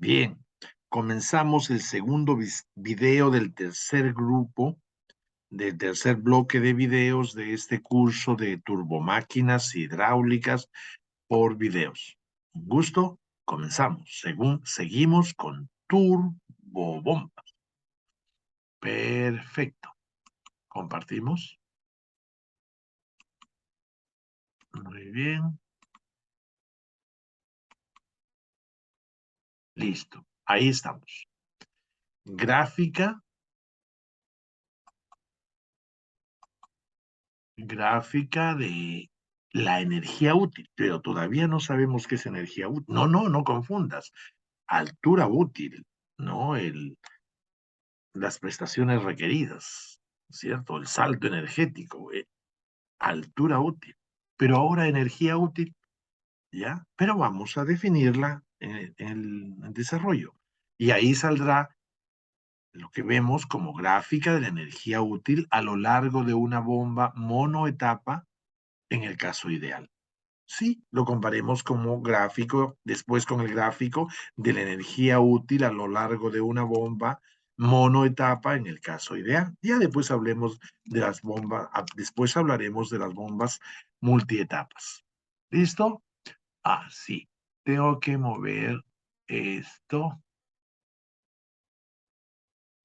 Bien, comenzamos el segundo video del tercer grupo, del tercer bloque de videos de este curso de turbomáquinas hidráulicas por videos. Un gusto, comenzamos. Seguimos con turbobomba. Perfecto. Compartimos. Muy bien. Listo. Ahí estamos. Gráfica de la energía útil, pero todavía no sabemos qué es energía útil. No confundas. Altura útil, ¿no? Las prestaciones requeridas, ¿cierto? El salto energético, altura útil. Pero ahora energía útil, ¿ya? Pero vamos a definirla en el desarrollo. Y ahí saldrá lo que vemos como gráfica de la energía útil a lo largo de una bomba monoetapa en el caso ideal. Sí, lo comparemos como gráfico, después con el gráfico de la energía útil a lo largo de una bomba monoetapa en el caso ideal. Ya después hablemos de las bombas, después hablaremos de las bombas multietapas. ¿Listo? Ah, sí. Tengo que mover esto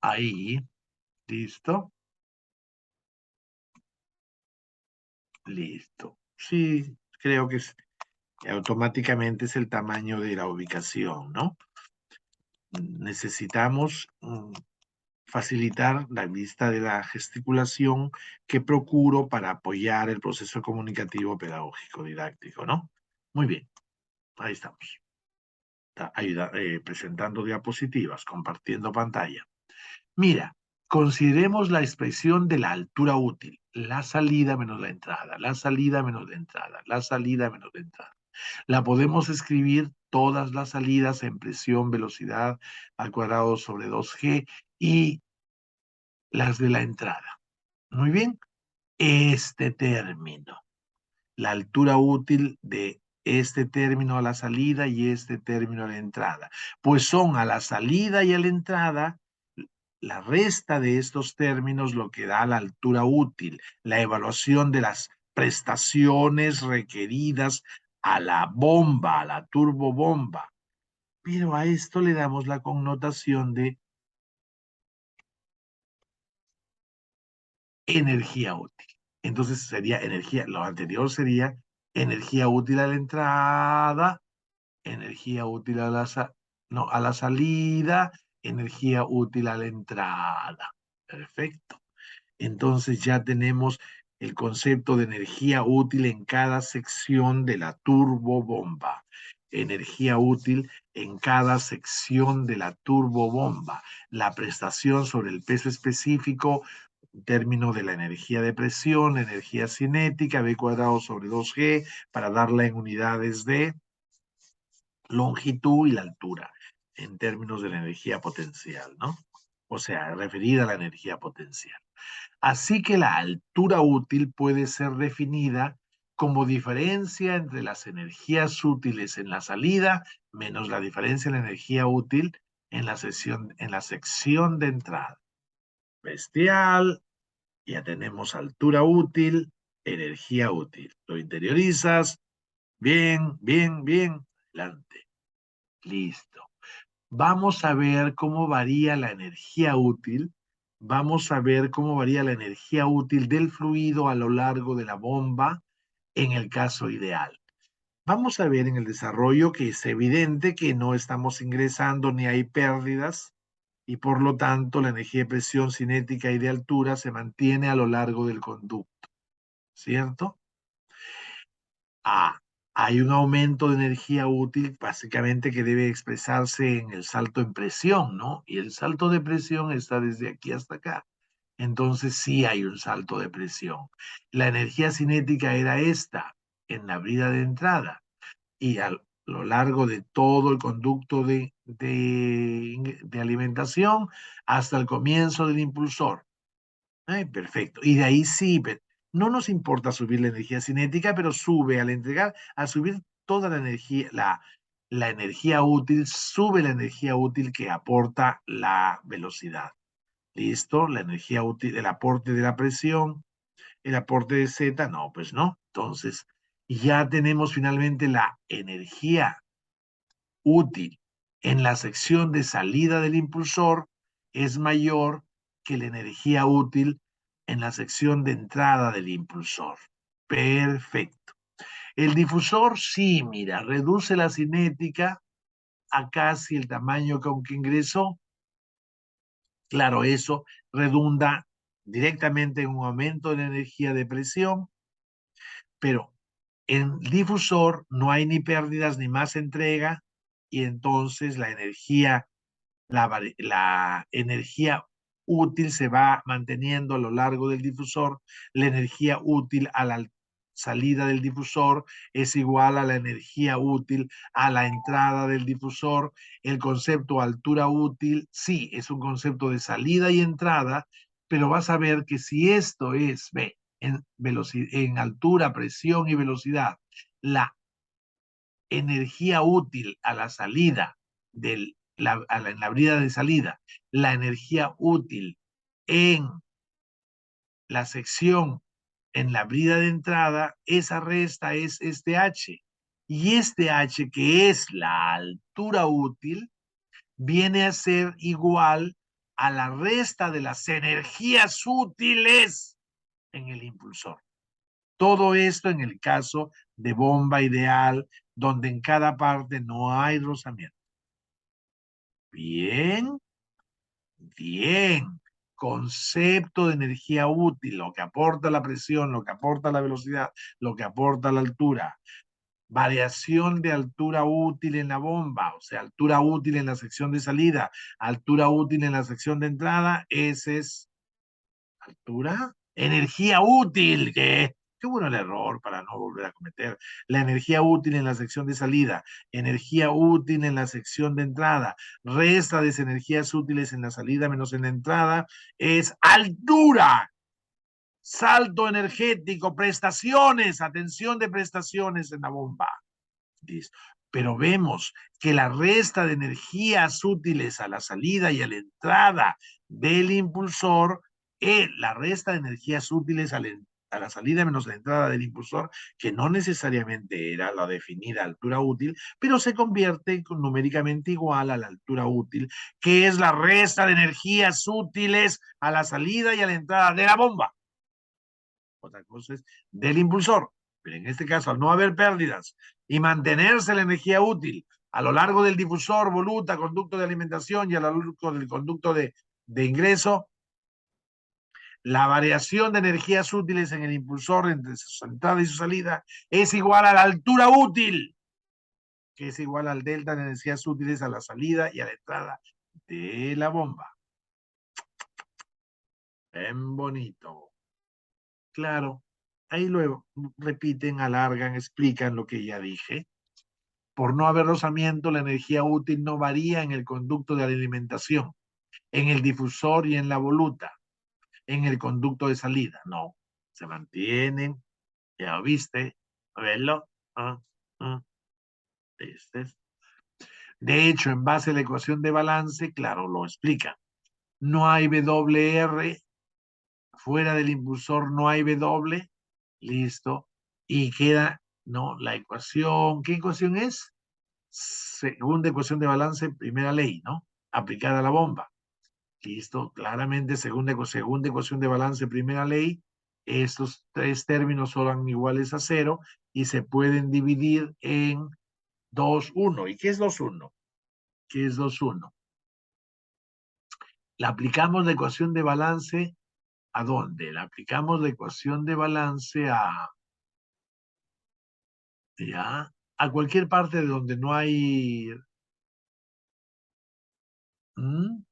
ahí. ¿Listo? Listo. Sí, creo que automáticamente es el tamaño de la ubicación, ¿no? Necesitamos facilitar la vista de la gesticulación que procuro para apoyar el proceso comunicativo pedagógico didáctico, ¿no? Muy bien, ahí estamos. Presentando diapositivas, compartiendo pantalla. Mira, consideremos la expresión de la altura útil, la salida menos la entrada, la salida menos la entrada, la salida menos la entrada. La podemos escribir todas las salidas en presión, velocidad al cuadrado sobre 2G y las de la entrada. Muy bien, este término, la altura útil de este término a la salida y este término a la entrada, pues son a la salida y a la entrada la resta de estos términos lo que da la altura útil, la evaluación de las prestaciones requeridas a la bomba, a la turbobomba. Pero a esto le damos la connotación de energía útil. Entonces sería energía, lo anterior sería energía útil a la entrada, energía útil a no, a la salida, energía útil a la entrada. Perfecto. Entonces ya tenemos el concepto de energía útil en cada sección de la turbobomba. Energía útil en cada sección de la turbobomba. La prestación sobre el peso específico, término de la energía de presión, energía cinética, B cuadrado sobre 2G, para darla en unidades de longitud y la altura, en términos de la energía potencial, ¿no? O sea, referida a la energía potencial. Así que la altura útil puede ser definida como diferencia entre las energías útiles en la salida menos la diferencia en la energía útil en la sección de entrada. Bestial, ya tenemos altura útil, energía útil. Lo interiorizas, bien, bien, bien, adelante. Listo. Vamos a ver cómo varía la energía útil. Vamos a ver cómo varía la energía útil del fluido a lo largo de la bomba en el caso ideal. Vamos a ver en el desarrollo que es evidente que no estamos ingresando ni hay pérdidas y por lo tanto la energía de presión cinética y de altura se mantiene a lo largo del conducto, ¿cierto? Ah, hay un aumento de energía útil básicamente que debe expresarse en el salto en presión, ¿no? Y el salto de presión está desde aquí hasta acá. Entonces sí hay un salto de presión. La energía cinética era esta en la brida de entrada y a lo largo de todo el conducto de alimentación hasta el comienzo del impulsor. Ay, perfecto. Y de ahí sí, no nos importa subir la energía cinética, pero sube al entregar, al subir toda la energía, la energía útil, sube la energía útil que aporta la velocidad. ¿Listo? La energía útil, el aporte de la presión, el aporte de Z, no, pues no. Entonces, ya tenemos finalmente la energía útil en la sección de salida del impulsor es mayor que la energía útil en la sección de entrada del impulsor. Perfecto. El difusor, sí, mira, reduce la cinética a casi el tamaño con que ingresó. Claro, eso redunda directamente en un aumento de la energía de presión, pero en difusor no hay ni pérdidas ni más entrega y entonces la energía útil se va manteniendo a lo largo del difusor. La energía útil a la salida del difusor es igual a la energía útil a la entrada del difusor. El concepto altura útil, sí, es un concepto de salida y entrada, pero vas a ver que si esto es, ve, en altura, presión y velocidad, la energía útil a la salida en la brida de salida, la energía útil en la sección en la brida de entrada, esa resta es este H. Y este H, que es la altura útil, viene a ser igual a la resta de las energías útiles en el impulsor. Todo esto en el caso de bomba ideal, donde en cada parte no hay rozamiento. Bien, bien. Concepto de energía útil, lo que aporta la presión, lo que aporta la velocidad, lo que aporta la altura. Variación de altura útil en la bomba, o sea, altura útil en la sección de salida, altura útil en la sección de entrada, ese es altura, energía útil, que qué bueno el error para no volver a cometer. La energía útil en la sección de salida, energía útil en la sección de entrada, resta de energías útiles en la salida menos en la entrada, es altura. Salto energético, prestaciones, atención de prestaciones en la bomba. ¿Listo? Pero vemos que la resta de energías útiles a la salida y a la entrada del impulsor, la resta de energías útiles a la salida menos la entrada del impulsor, que no necesariamente era la definida altura útil, pero se convierte numéricamente igual a la altura útil, que es la resta de energías útiles a la salida y a la entrada de la bomba. Otra cosa es del impulsor. Pero en este caso, al no haber pérdidas y mantenerse la energía útil a lo largo del difusor, voluta, conducto de alimentación y a lo largo del conducto de ingreso, la variación de energías útiles en el impulsor entre su entrada y su salida es igual a la altura útil, que es igual al delta de energías útiles a la salida y a la entrada de la bomba. Bien bonito. Claro, ahí luego repiten, alargan, explican lo que ya dije. Por no haber rozamiento, la energía útil no varía en el conducto de alimentación, en el difusor y en la voluta, en el conducto de salida. No, se mantienen, ya lo viste, verlo. ¿Viste? De hecho, en base a la ecuación de balance, claro, lo explica. No hay WR, fuera del impulsor no hay W, listo, y queda, ¿no? La ecuación, ¿qué ecuación es? Segunda ecuación de balance, primera ley, ¿no? Aplicada a la bomba. Listo, claramente, segunda ecuación de balance, primera ley, estos tres términos son iguales a cero y se pueden dividir en 2, 1. ¿Y qué es 2, 1? ¿Qué es 2, 1? La aplicamos la ecuación de balance, ¿a dónde? La aplicamos la ecuación de balance ya, a cualquier parte de donde no hay... ¿Mm?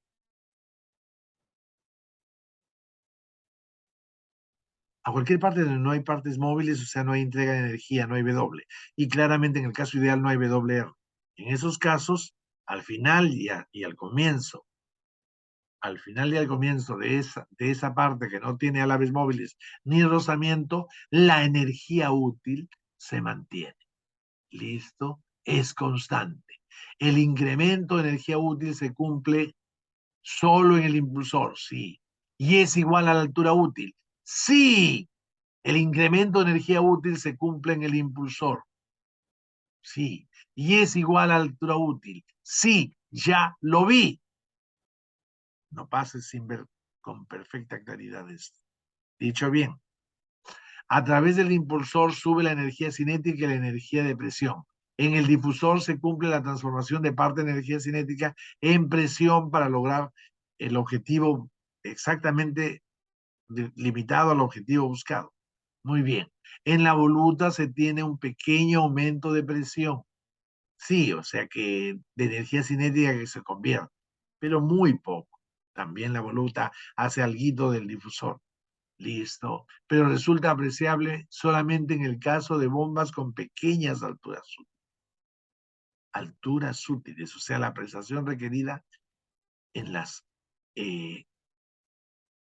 A cualquier parte donde no hay partes móviles, o sea, no hay entrega de energía, no hay W. Y claramente en el caso ideal no hay WR. En esos casos, al final y al final y al comienzo de esa parte que no tiene alaves móviles ni rozamiento, la energía útil se mantiene. ¿Listo? Es constante. El incremento de energía útil se cumple solo en el impulsor, sí. ¿Y es igual a la altura útil? Sí. El incremento de energía útil se cumple en el impulsor, sí. ¿Y es igual a la altura útil? Sí, ya lo vi. No pases sin ver con perfecta claridad esto. Dicho bien, a través del impulsor sube la energía cinética y la energía de presión. En el difusor se cumple la transformación de parte de energía cinética en presión para lograr el objetivo exactamente limitado al objetivo buscado. Muy bien. En la voluta se tiene un pequeño aumento de presión. Sí, o sea que de energía cinética que se convierte, pero muy poco. También la voluta hace alguito del difusor. Listo. Pero resulta apreciable solamente en el caso de bombas con pequeñas alturas útiles. Alturas útiles, o sea, la prestación requerida en las eh,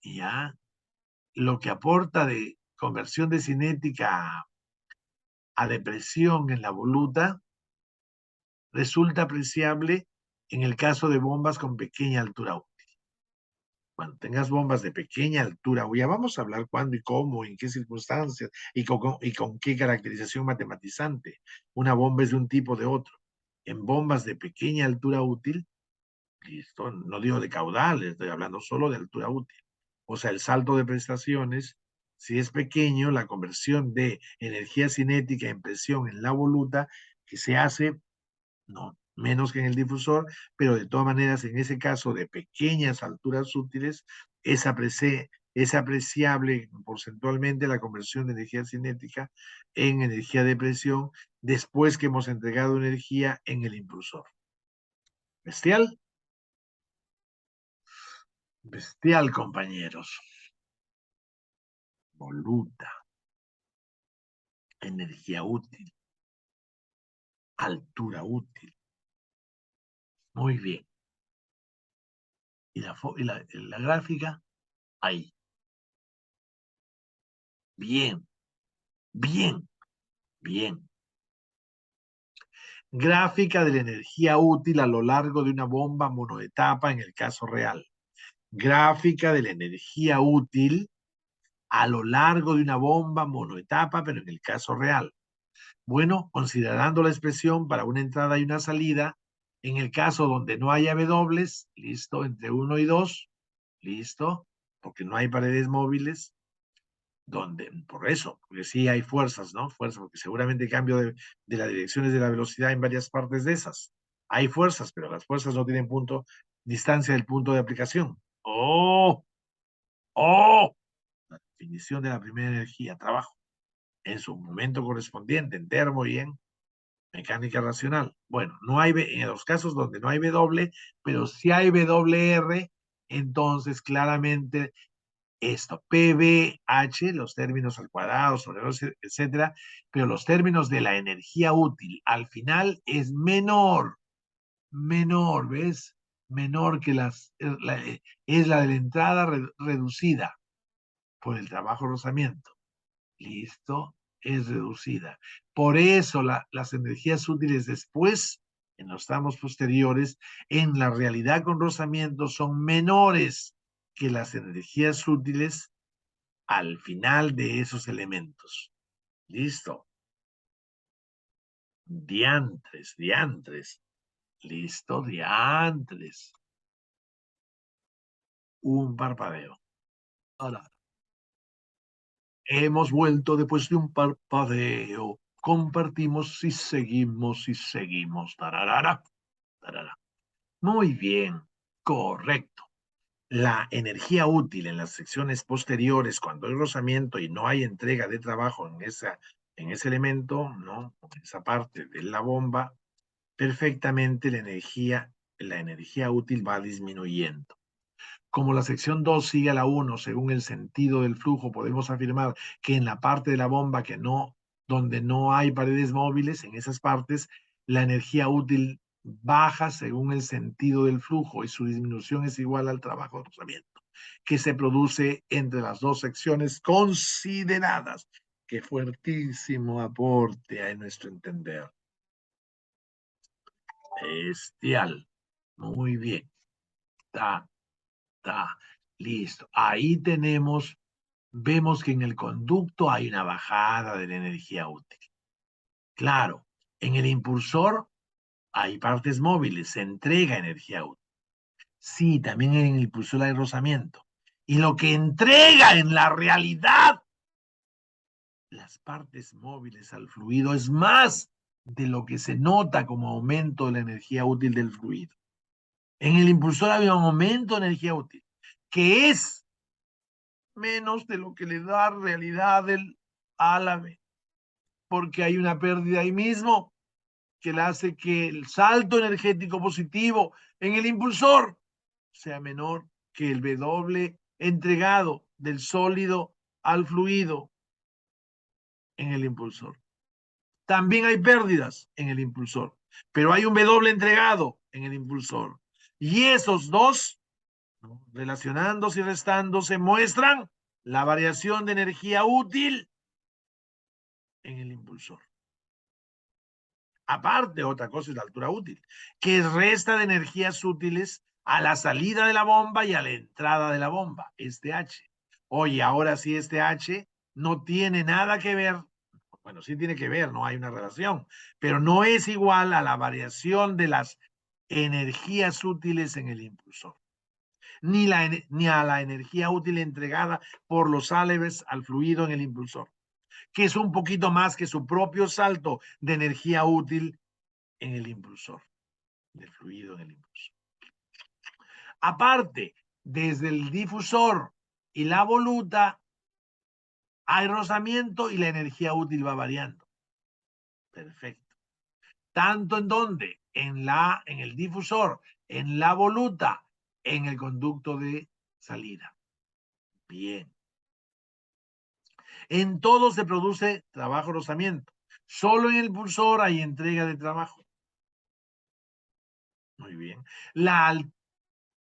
ya lo que aporta de conversión de cinética a depresión en la voluta resulta apreciable en el caso de bombas con pequeña altura útil. Cuando tengas bombas de pequeña altura, ya vamos a hablar cuándo y cómo, en qué circunstancias y con qué caracterización matematizante. Una bomba es de un tipo o de otro. En bombas de pequeña altura útil, listo, no digo de caudal, estoy hablando solo de altura útil. O sea, el salto de prestaciones, si es pequeño, la conversión de energía cinética en presión en la voluta que se hace no, menos que en el difusor, pero de todas maneras, en ese caso de pequeñas alturas útiles, es apreciable porcentualmente la conversión de energía cinética en energía de presión después que hemos entregado energía en el impulsor. ¿Bestial? Bestial, compañeros. Voluta, energía útil, altura útil. Muy bien. Y la gráfica, ahí. Bien, bien, bien. Gráfica de la energía útil a lo largo de una bomba monoetapa en el caso real. Gráfica de la energía útil a lo largo de una bomba monoetapa, pero en el caso real. Bueno, considerando la expresión para una entrada y una salida, en el caso donde no haya W, listo, entre 1 y 2, listo, porque no hay paredes móviles, donde, por eso, porque sí hay fuerzas, ¿no? Fuerzas, porque seguramente cambio de las direcciones de la velocidad en varias partes de esas. Hay fuerzas, pero las fuerzas no tienen distancia del punto de aplicación. ¡Oh! ¡Oh! La definición de la primera energía, trabajo, en su momento correspondiente, en termo y en mecánica racional. Bueno, no hay, en los casos donde no hay W, pero sí hay WR, entonces claramente esto, PBH, los términos al cuadrado, sobre los, etcétera, pero los términos de la energía útil al final es menor, ¿ves? Menor que es la de la entrada reducida por el trabajo rozamiento. Listo, es reducida. Por eso las energías útiles después, en los tramos posteriores, en la realidad con rozamiento son menores que las energías útiles al final de esos elementos. Listo. Diantres, diantres. Listo, diantres. Un parpadeo. Ahora, hemos vuelto después de un parpadeo. Compartimos y seguimos y seguimos. Tararara, tarara. Muy bien, correcto. La energía útil en las secciones posteriores, cuando hay rozamiento y no hay entrega de trabajo en ese elemento, ¿no? En esa parte de la bomba, perfectamente la energía útil va disminuyendo. Como la sección 2 sigue a la 1 según el sentido del flujo, podemos afirmar que en la parte de la bomba donde no hay paredes móviles, en esas partes, la energía útil baja según el sentido del flujo y su disminución es igual al trabajo de rozamiento que se produce entre las dos secciones consideradas. Qué fuertísimo aporte a nuestro entender. Bestial. Muy bien. Está, listo. Ahí vemos que en el conducto hay una bajada de la energía útil. Claro, en el impulsor hay partes móviles, se entrega energía útil. Sí, también en el impulsor hay rozamiento. Y lo que entrega en la realidad las partes móviles al fluido es más de lo que se nota como aumento de la energía útil del fluido. En el impulsor había un aumento de energía útil, que es menos de lo que le da realidad el álame, porque hay una pérdida ahí mismo que le hace que el salto energético positivo en el impulsor sea menor que el W entregado del sólido al fluido en el impulsor. También hay pérdidas en el impulsor, pero hay un W entregado en el impulsor. Y esos dos, ¿no?, relacionándose y restándose, muestran la variación de energía útil en el impulsor. Aparte, otra cosa es la altura útil, que resta de energías útiles a la salida de la bomba y a la entrada de la bomba, este H. Oye, ahora sí este H no tiene nada que ver, bueno, sí tiene que ver, no hay una relación, pero no es igual a la variación de las energías útiles en el impulsor, ni a la energía útil entregada por los álabes al fluido en el impulsor, que es un poquito más que su propio salto de energía útil en el impulsor, del fluido en el impulsor. Aparte, desde el difusor y la voluta hay rozamiento y la energía útil va variando. Perfecto. ¿Tanto en dónde? En el difusor, en la voluta, en el conducto de salida. Bien. En todo se produce trabajo-rozamiento. Solo en el impulsor hay entrega de trabajo. Muy bien. La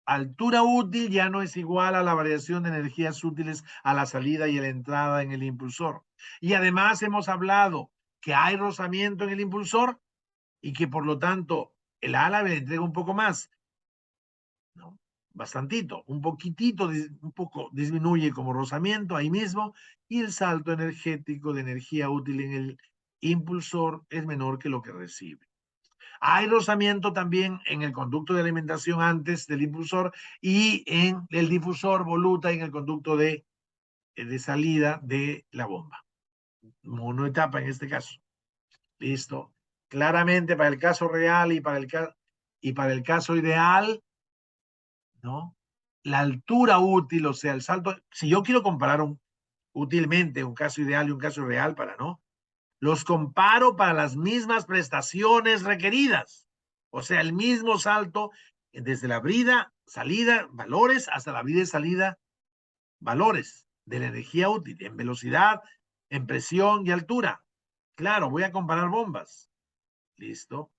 altura útil ya no es igual a la variación de energías útiles a la salida y a la entrada en el impulsor. Y además hemos hablado que hay rozamiento en el impulsor y que por lo tanto el álave le entrega un poco más, ¿no? Bastantito, un poquitito, un poco disminuye como rozamiento ahí mismo, y el salto energético de energía útil en el impulsor es menor que lo que recibe. Hay rozamiento también en el conducto de alimentación antes del impulsor y en el difusor voluta en el conducto de salida de la bomba. Monoetapa en este caso. Listo. Claramente para el caso real y para el caso ideal, ¿no? La altura útil, o sea, el salto, si yo quiero comparar útilmente un caso ideal y un caso real no, los comparo para las mismas prestaciones requeridas. O sea, el mismo salto desde la brida, salida, valores, hasta la brida y salida, valores de la energía útil, en velocidad, en presión y altura. Claro, voy a comparar bombas. Listo.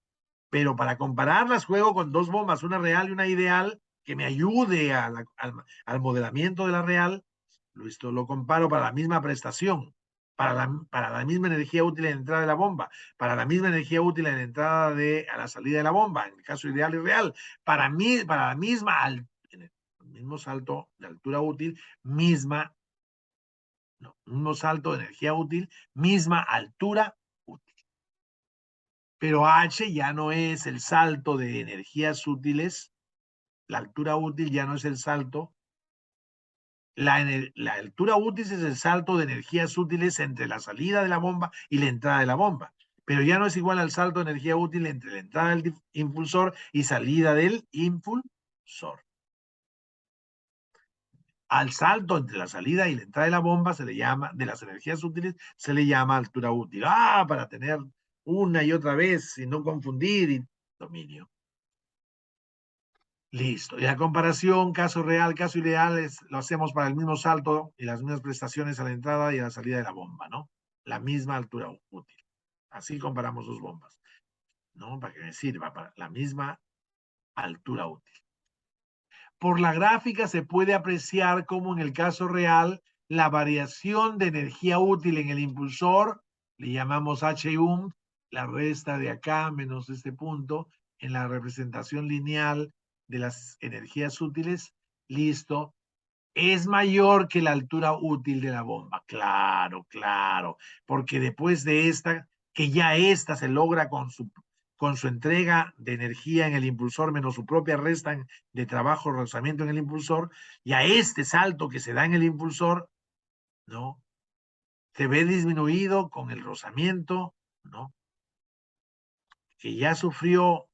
Pero para compararlas juego con dos bombas, una real y una ideal, que me ayude al modelamiento de la real. Listo, lo comparo para la misma prestación, para la misma energía útil en la entrada de la bomba, para la misma energía útil en la entrada a la salida de la bomba, en el caso ideal y real, para la misma, en el mismo salto de altura útil, mismo salto de energía útil, misma altura útil. Pero H ya no es el salto de energías útiles, la altura útil ya no es el salto. La altura útil es el salto de energías útiles entre la salida de la bomba y la entrada de la bomba, pero ya no es igual al salto de energía útil entre la entrada del impulsor y salida del impulsor. Al salto entre la salida y la entrada de la bomba se le llama, de las energías útiles, se le llama altura útil. Para tener una y otra vez y no confundir y dominio. Listo. Y la comparación, caso real, caso ideal, lo hacemos para el mismo salto y las mismas prestaciones a la entrada y a la salida de la bomba, ¿no? La misma altura útil. Así comparamos dos bombas, ¿no? Para que me sirva, para la misma altura útil. Por la gráfica se puede apreciar cómo en el caso real la variación de energía útil en el impulsor, le llamamos H1, la resta de acá menos este punto, en la representación lineal de las energías útiles, listo, es mayor que la altura útil de la bomba. Claro, claro, porque después de esta, que ya esta se logra con su entrega de energía en el impulsor menos su propia resta de trabajo, rozamiento en el impulsor, ya este salto que se da en el impulsor, ¿no? Se ve disminuido con el rozamiento, ¿no? Que ya sufrió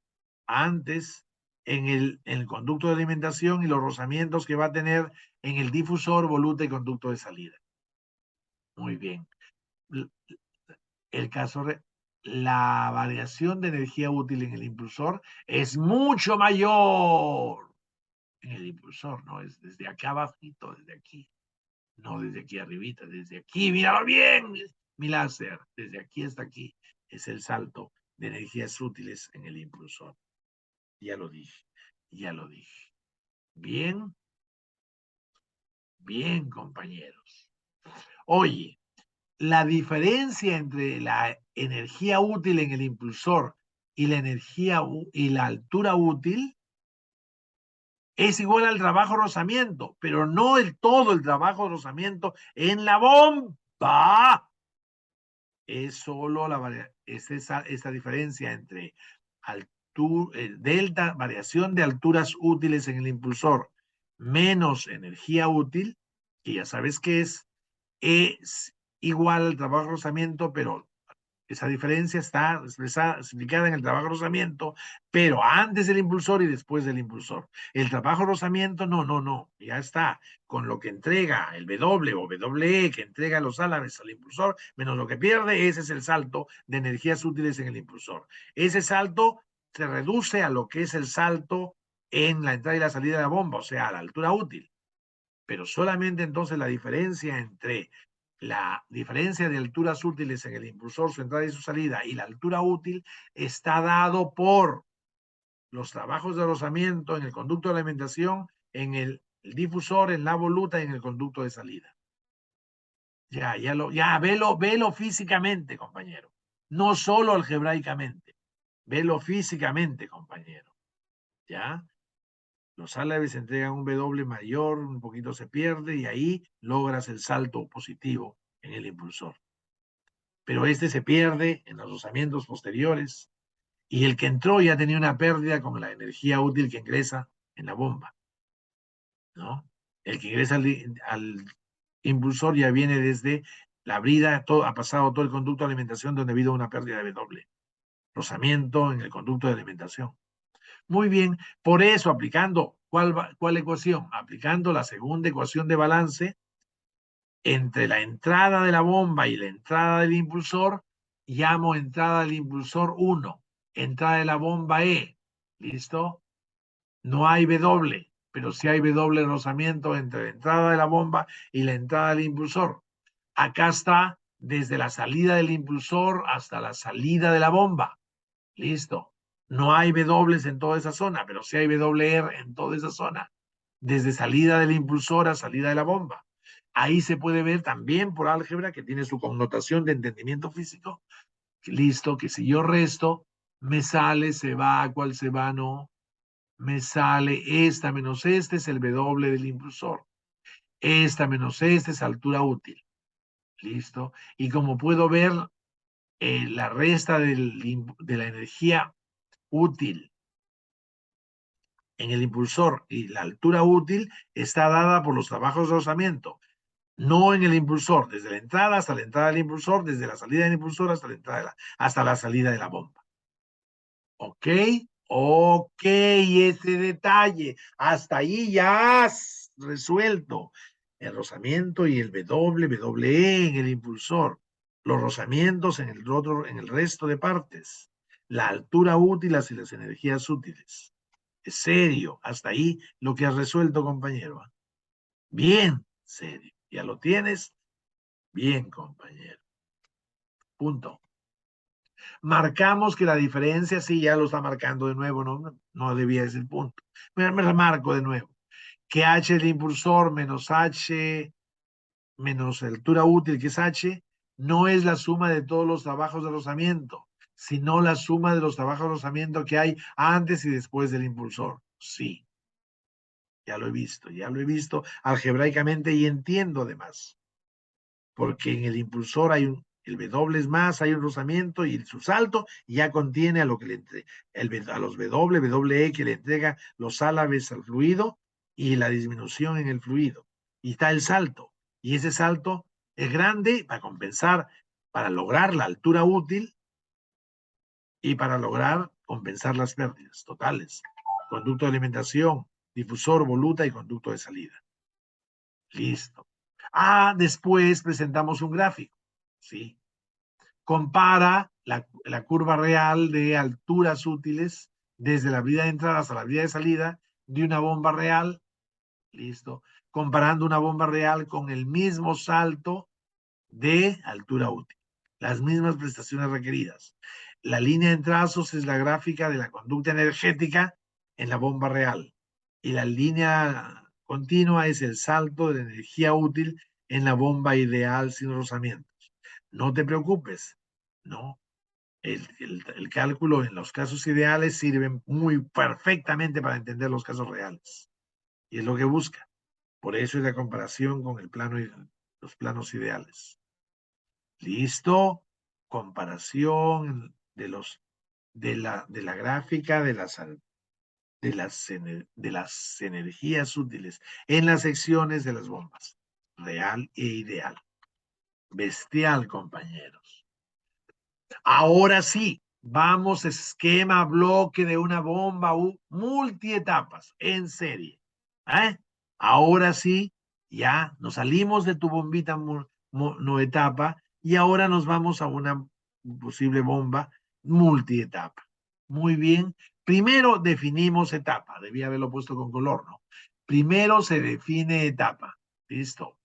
antes en el conducto de alimentación y los rozamientos que va a tener en el difusor, voluta y conducto de salida. Muy bien. El caso, la variación de energía útil en el impulsor es mucho mayor en el impulsor, ¿no? Es desde acá abajito, desde aquí. No desde aquí arribita, desde aquí, míralo bien, mi láser, desde aquí hasta aquí. Es el salto de energías útiles en el impulsor. Ya lo dije, ya lo dije. Bien, bien, compañeros. Oye, la diferencia entre la energía útil en el impulsor y la energía y la altura útil es igual al trabajo rozamiento, pero no todo el trabajo rozamiento en la bomba. Es solo esta diferencia entre delta, variación de alturas útiles en el impulsor, menos energía útil, que ya sabes que es igual al trabajo de rozamiento, pero esa diferencia está explicada en el trabajo de rozamiento, pero antes del impulsor y después del impulsor. El trabajo de rozamiento, no, ya está. Con lo que entrega el W o WE, que entrega los álabes al impulsor, menos lo que pierde, ese es el salto de energías útiles en el impulsor. Ese salto se reduce a lo que es el salto en la entrada y la salida de la bomba, o sea, a la altura útil. Pero solamente entonces la diferencia entre la diferencia de alturas útiles en el impulsor, su entrada y su salida, y la altura útil está dado por los trabajos de rozamiento en el conducto de alimentación, en el difusor, en la voluta y en el conducto de salida. Ya, velo físicamente, compañero. No solo algebraicamente. Velo físicamente, compañero. ¿Ya? Los álabes entregan un W mayor, un poquito se pierde y ahí logras el salto positivo en el impulsor. Pero este se pierde en los rozamientos posteriores y el que entró ya tenía una pérdida con la energía útil que ingresa en la bomba, ¿no? El que ingresa al impulsor ya viene desde la brida, ha pasado todo el conducto de alimentación donde ha habido una pérdida de W. Rozamiento en el conducto de alimentación. Muy bien, por eso aplicando, ¿cuál ecuación? Aplicando la segunda ecuación de balance entre la entrada de la bomba y la entrada del impulsor, llamo entrada del impulsor 1, entrada de la bomba E, ¿listo? No hay W, pero sí hay W rozamiento entre la entrada de la bomba y la entrada del impulsor. Acá está desde la salida del impulsor hasta la salida de la bomba. Listo. No hay W en toda esa zona, pero sí hay WR en toda esa zona. Desde salida del impulsor a salida de la bomba. Ahí se puede ver también por álgebra, que tiene su connotación de entendimiento físico. Listo, que si yo resto, me sale, se va, ¿cuál se va? No. Me sale esta menos este es el W del impulsor. Esta menos este es altura útil. Listo. Y como puedo ver, la resta de la energía útil en el impulsor y la altura útil está dada por los trabajos de rozamiento, no en el impulsor, desde la entrada hasta la entrada del impulsor, desde la salida del impulsor hasta hasta la salida de la bomba. ¿Ok? Ok, ese detalle. Hasta ahí ya has resuelto el rozamiento y el WE en el impulsor, los rozamientos en el resto de partes, la altura útil y las energías útiles. Es serio, hasta ahí lo que has resuelto, compañero. Bien, serio. ¿Ya lo tienes? Bien, compañero. Punto. Marcamos que la diferencia, sí, ya lo está marcando de nuevo, no debía decir punto. Me remarco de nuevo. Que H el impulsor menos H menos altura útil, que es H, no es la suma de todos los trabajos de rozamiento, sino la suma de los trabajos de rozamiento que hay antes y después del impulsor. Sí, ya lo he visto algebraicamente y entiendo además, porque en el impulsor hay el W es más, hay un rozamiento y su salto ya contiene a lo que le a los W que le entrega los álabes al fluido y la disminución en el fluido. Y está el salto. Y ese salto es grande para compensar, para lograr la altura útil y para lograr compensar las pérdidas totales. Conducto de alimentación, difusor, voluta y conducto de salida. Listo. Después presentamos un gráfico. ¿Sí? Compara la curva real de alturas útiles desde la brida de entrada hasta la brida de salida de una bomba real. Listo. Comparando una bomba real con el mismo salto de altura útil. Las mismas prestaciones requeridas. La línea en trazos es la gráfica de la conducta energética en la bomba real. Y la línea continua es el salto de la energía útil en la bomba ideal sin rozamientos. No te preocupes, no. El cálculo en los casos ideales sirve muy perfectamente para entender los casos reales. Y es lo que busca. Por eso es la comparación con el plano, los planos ideales. Listo. Comparación de la gráfica de las energías útiles en las secciones de las bombas. Real e ideal. Bestial, compañeros. Ahora sí, vamos esquema bloque de una bomba multietapas en serie. ¿Eh? Ahora sí, ya nos salimos de tu bombita no etapa y ahora nos vamos a una posible bomba multietapa. Muy bien. Primero definimos etapa. Debía haberlo puesto con color, ¿no? Primero se define etapa. Listo.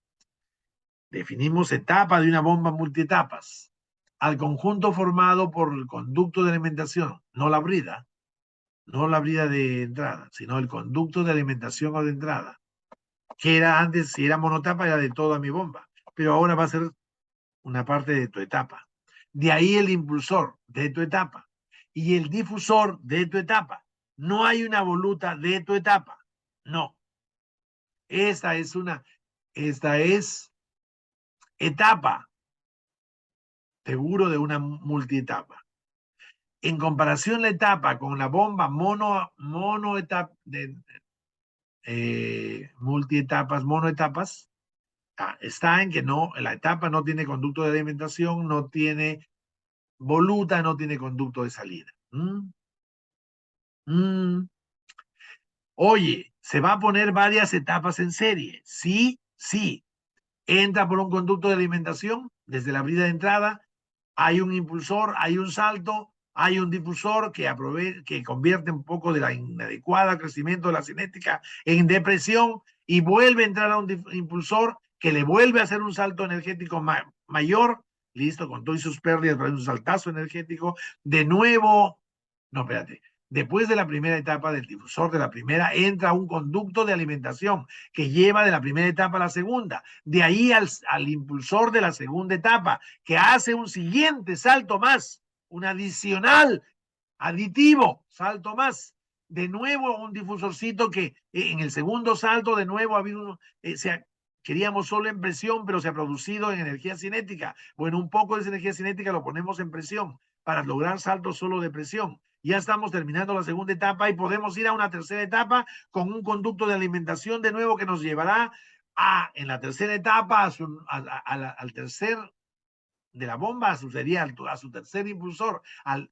Definimos etapa de una bomba multietapas al conjunto formado por el conducto de alimentación, no la brida de entrada, sino el conducto de alimentación o de entrada, que era antes, si era monotapa, era de toda mi bomba, pero ahora va a ser una parte de tu etapa. De ahí el impulsor de tu etapa y el difusor de tu etapa. No hay una voluta de tu etapa, no. Esta es etapa, seguro de una multietapa. En comparación la etapa con la bomba monoetapa, monoetapas, está en que no, la etapa no tiene conducto de alimentación, no tiene voluta, no tiene conducto de salida. Oye, ¿se va a poner varias etapas en serie? Sí, sí. Entra por un conducto de alimentación desde la brida de entrada, hay un impulsor, hay un salto, hay un difusor que convierte un poco de la inadecuada crecimiento de la cinética en depresión y vuelve a entrar a un impulsor que le vuelve a hacer un salto energético mayor, listo, con todas sus pérdidas, pero un saltazo energético, de nuevo, no, espérate, después de la primera etapa del difusor de la primera, entra un conducto de alimentación que lleva de la primera etapa a la segunda. De ahí al impulsor de la segunda etapa, que hace un siguiente salto más, un adicional, aditivo, salto más. De nuevo un difusorcito que en el segundo salto de nuevo ha habido queríamos solo en presión, pero se ha producido en energía cinética. Bueno, un poco de esa energía cinética lo ponemos en presión para lograr saltos solo de presión. Ya estamos terminando la segunda etapa y podemos ir a una tercera etapa con un conducto de alimentación de nuevo que nos llevará en la tercera etapa al tercer de la bomba, sería a su tercer impulsor, al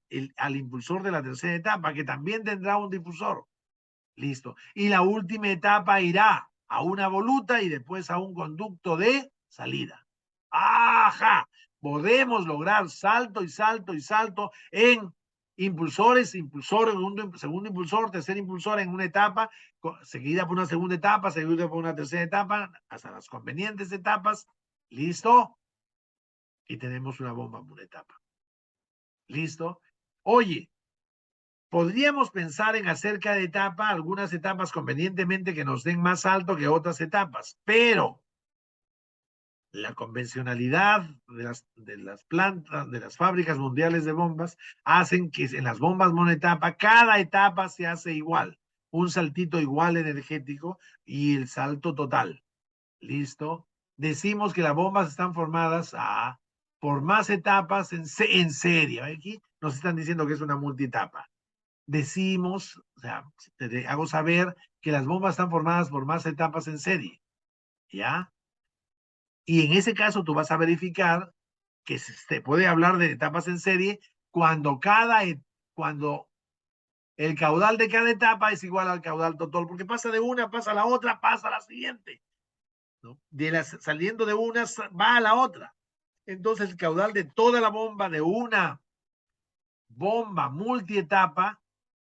impulsor de la tercera etapa, que también tendrá un difusor. Listo. Y la última etapa irá a una voluta y después a un conducto de salida. ¡Ajá! Podemos lograr salto y salto y salto en impulsores, segundo impulsor, tercer impulsor en una etapa, seguida por una segunda etapa, seguida por una tercera etapa, hasta las convenientes etapas. ¿Listo? Y tenemos una bomba por etapa. ¿Listo? Oye, podríamos pensar en hacer cada etapa, algunas etapas convenientemente que nos den más alto que otras etapas, pero La convencionalidad de las plantas, de las fábricas mundiales de bombas, hacen que en las bombas monetapa, cada etapa se hace igual. Un saltito igual energético y el salto total. ¿Listo? Decimos que las bombas están formadas por más etapas en serie. Aquí nos están diciendo que es una multietapa. Decimos, o sea, te hago saber que las bombas están formadas por más etapas en serie. ¿Ya? Y en ese caso tú vas a verificar que se puede hablar de etapas en serie cuando cuando el caudal de cada etapa es igual al caudal total, porque pasa de una, pasa a la otra, pasa a la siguiente, ¿no? Saliendo de una, va a la otra. Entonces el caudal de toda la bomba, de una bomba multietapa,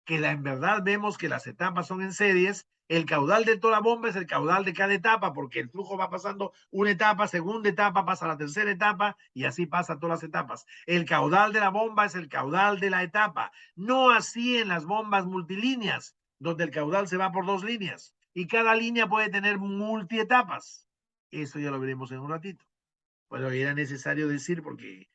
que en verdad vemos que las etapas son en series, el caudal de toda la bomba es el caudal de cada etapa, porque el flujo va pasando una etapa, segunda etapa, pasa a la tercera etapa y así pasa todas las etapas. El caudal de la bomba es el caudal de la etapa, no así en las bombas multilíneas, donde el caudal se va por dos líneas y cada línea puede tener multietapas. Eso ya lo veremos en un ratito. Bueno, era necesario decir porque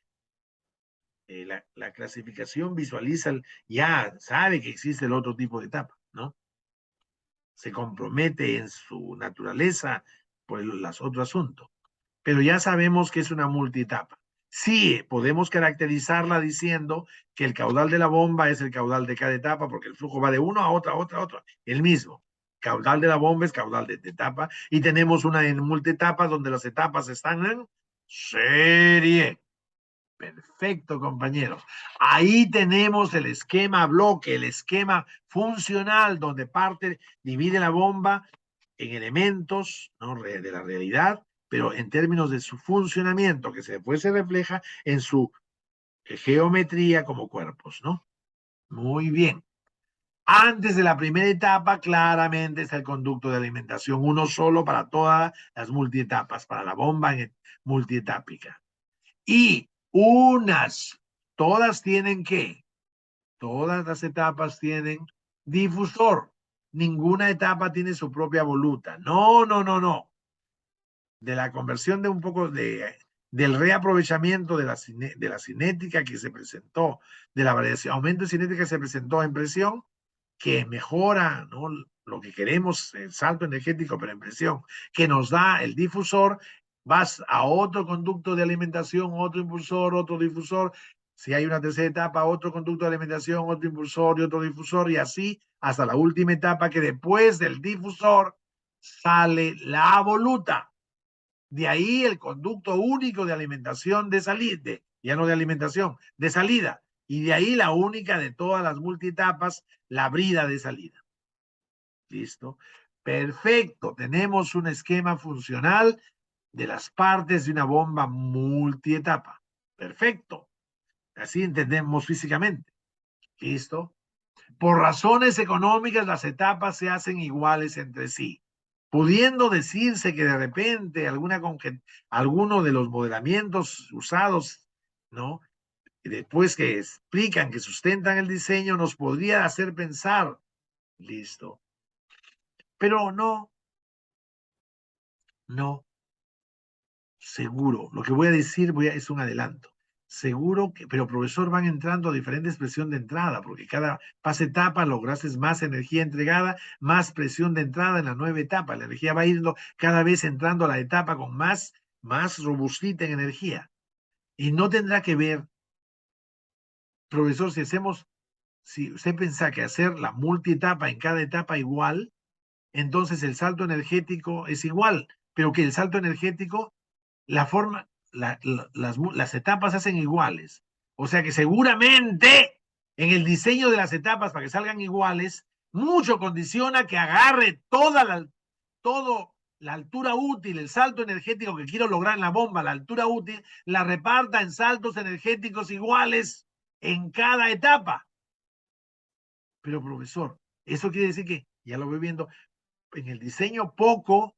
la clasificación visualiza, ya sabe que existe el otro tipo de etapa, ¿no? Se compromete en su naturaleza por las otro asunto. Pero ya sabemos que es una multietapa. Sí, podemos caracterizarla diciendo que el caudal de la bomba es el caudal de cada etapa, porque el flujo va de uno a otra, el mismo. Caudal de la bomba es caudal de etapa, y tenemos una en multietapa donde las etapas están en serie. Perfecto, compañeros. Ahí tenemos el esquema bloque, el esquema funcional, donde divide la bomba en elementos, ¿no?, de la realidad, pero en términos de su funcionamiento, que después se refleja en su geometría como cuerpos, ¿no? Muy bien. Antes de la primera etapa, claramente está el conducto de alimentación, uno solo para todas las multietapas, para la bomba multietápica. Y todas tienen todas las etapas tienen difusor. Ninguna etapa tiene su propia voluta. No, no, no, no. De la conversión de un poco del reaprovechamiento de la cinética que se presentó, de la variación, aumento de cinética que se presentó en presión, que mejora, ¿no?, lo que queremos, el salto energético, pero en presión, que nos da el difusor, vas a otro conducto de alimentación, otro impulsor, otro difusor. Si hay una tercera etapa, otro conducto de alimentación, otro impulsor y otro difusor, y así hasta la última etapa, que después del difusor sale la voluta. De ahí el conducto único de alimentación de salida, ya no de alimentación, de salida. Y de ahí la única de todas las multietapas, la brida de salida. ¿Listo? Perfecto. Tenemos un esquema funcional de las partes de una bomba multietapa. Perfecto. Así entendemos físicamente. ¿Listo? Por razones económicas, las etapas se hacen iguales entre sí, pudiendo decirse que de repente alguno de los modelamientos usados, ¿no?, después que explican, que sustentan el diseño, nos podría hacer pensar, listo. Pero no, seguro. Lo que voy a decir es un adelanto. Seguro que, pero profesor, van entrando a diferentes presión de entrada, porque cada etapa lograses más energía entregada, más presión de entrada en la nueva etapa. La energía va yendo cada vez entrando a la etapa con más robustita en energía. Y no tendrá que ver, profesor, si usted piensa que hacer la multietapa en cada etapa igual, entonces el salto energético es igual, pero que el salto energético, las etapas se hacen iguales. O sea que seguramente en el diseño de las etapas, para que salgan iguales, mucho condiciona que agarre todo la altura útil, el salto energético que quiero lograr en la bomba, la altura útil, la reparta en saltos energéticos iguales en cada etapa. Pero profesor, eso quiere decir que, ya lo voy viendo, en el diseño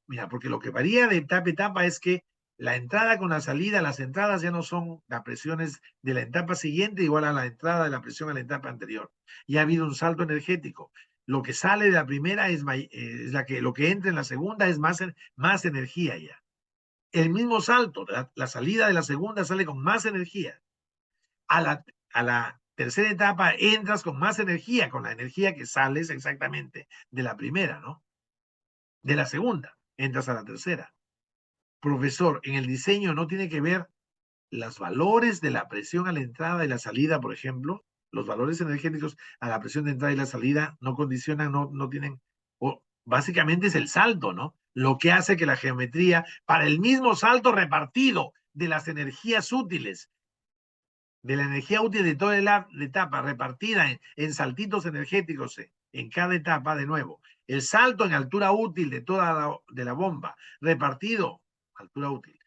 mira, porque lo que varía de etapa a etapa es que la entrada con la salida, las entradas ya no son las presiones de la etapa siguiente igual a la entrada de la presión a la etapa anterior. Ya ha habido un salto energético. Lo que sale de la primera lo que entra en la segunda es más energía ya. el mismo salto. La salida de la segunda sale con más energía. A la tercera etapa entras con más energía, con la energía que sales exactamente de la primera, ¿no? De la segunda, entras a la tercera. Profesor, en el diseño no tiene que ver los valores de la presión a la entrada y la salida, por ejemplo, los valores energéticos a la presión de entrada y la salida no condicionan, no tienen, o básicamente es el salto, ¿no? Lo que hace que la geometría, para el mismo salto repartido de las energías útiles, de la energía útil de toda la etapa repartida en saltitos energéticos en cada etapa, de nuevo, el salto en altura útil de toda la bomba repartido, altura útil,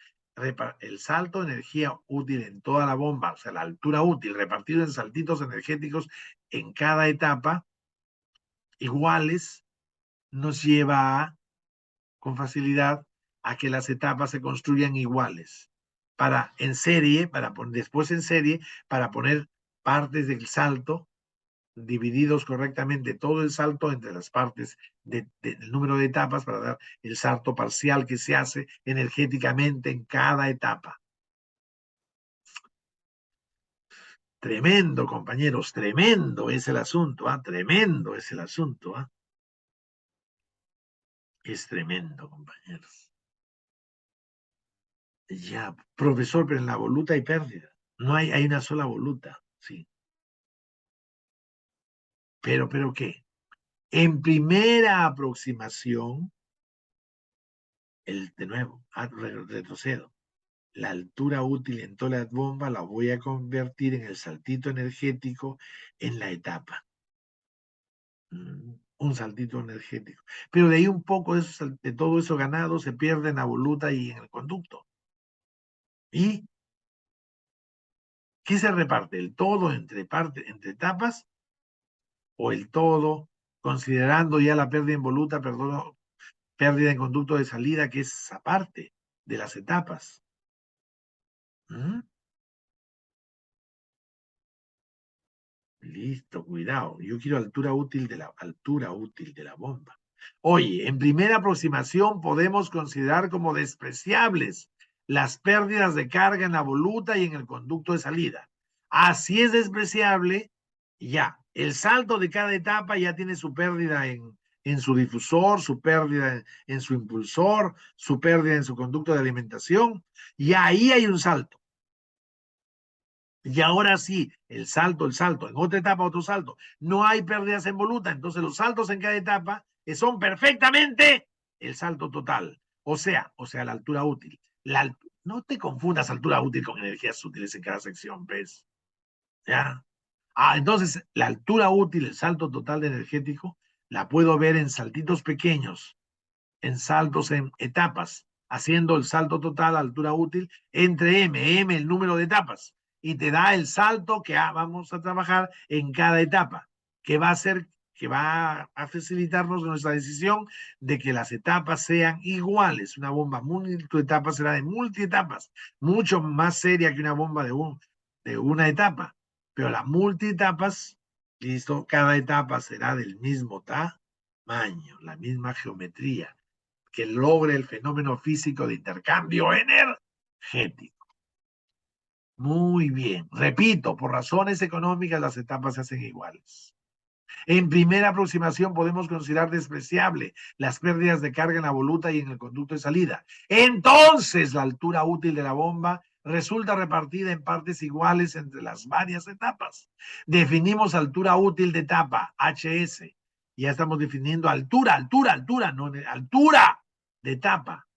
el salto de energía útil en toda la bomba, o sea, la altura útil repartido en saltitos energéticos en cada etapa, iguales, nos lleva con facilidad a que las etapas se construyan iguales. Para en serie, para poner, después en serie, para poner partes del salto divididos correctamente todo el salto entre las partes del número de etapas para dar el salto parcial que se hace energéticamente en cada etapa. Tremendo, compañeros, tremendo es el asunto, tremendo es el asunto. Es tremendo, compañeros. Ya, profesor, pero en la voluta hay pérdida. No hay una sola voluta, sí. Pero ¿qué? En primera aproximación, de nuevo, retrocedo. La altura útil en toda la bomba la voy a convertir en el saltito energético en la etapa. Un saltito energético. Pero de ahí un poco de todo eso ganado se pierde en la voluta y en el conducto. ¿Y qué se reparte? ¿El todo entre etapas? ¿O el todo, considerando ya la pérdida en voluta, perdón, pérdida en conducto de salida, que es aparte de las etapas? ¿Mm? Listo, cuidado. Yo quiero altura útil de la bomba. Oye, en primera aproximación podemos considerar como despreciables las pérdidas de carga en la voluta y en el conducto de salida. Así es despreciable, ya. El salto de cada etapa ya tiene su pérdida en su difusor, su pérdida en su impulsor, su pérdida en su conducto de alimentación, y ahí hay un salto. Y ahora sí, el salto, en otra etapa otro salto. No hay pérdidas en voluta, entonces los saltos en cada etapa son perfectamente el salto total. O sea, la altura útil. No te confundas altura útil con energías útiles en cada sección, ¿ves? ¿Ya? Entonces, la altura útil, el salto total de energético, la puedo ver en saltitos pequeños, en saltos en etapas, haciendo el salto total a altura útil entre m, el número de etapas, y te da el salto que vamos a trabajar en cada etapa, que va a facilitarnos nuestra decisión de que las etapas sean iguales. Una bomba multietapa será de multietapas, mucho más seria que una bomba de una etapa, pero las multietapas, listo, cada etapa será del mismo tamaño, la misma geometría, que logre el fenómeno físico de intercambio energético. Muy bien. Repito, por razones económicas las etapas se hacen iguales. En primera aproximación podemos considerar despreciable las pérdidas de carga en la voluta y en el conducto de salida. Entonces la altura útil de la bomba resulta repartida en partes iguales entre las varias etapas. Definimos altura útil de etapa, HS. Ya estamos definiendo altura, no altura de etapa,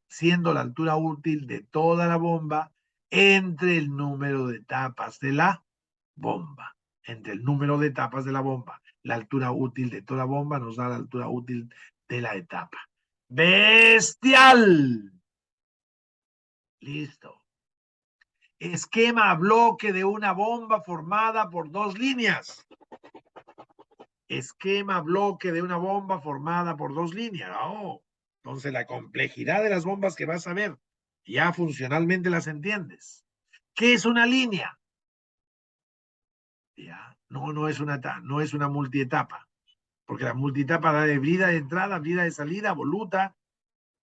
siendo la altura útil de toda la bomba entre el número de etapas de la bomba. Entre el número de etapas de la bomba, la altura útil de toda la bomba nos da la altura útil de la etapa. ¡Bestial! Listo. Esquema bloque de una bomba formada por dos líneas. Esquema bloque de una bomba formada por dos líneas. Entonces la complejidad de las bombas que vas a ver, ya funcionalmente las entiendes. ¿Qué es una línea? Ya, no es una multietapa, porque la multietapa da de vida de entrada, vida de salida, voluta,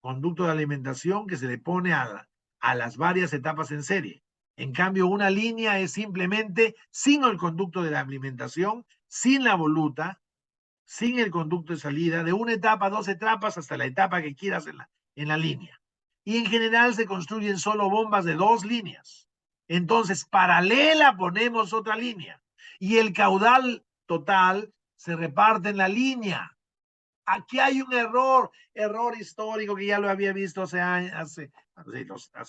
conducto de alimentación que se le pone a las varias etapas en serie. En cambio, una línea es simplemente sin el conducto de la alimentación, sin la voluta, sin el conducto de salida, de una etapa a dos etapas hasta la etapa que quieras en la línea. Y en general se construyen solo bombas de dos líneas. Entonces, paralela ponemos otra línea. Y el caudal total se reparte en la línea. Aquí hay un error histórico que ya lo había visto hace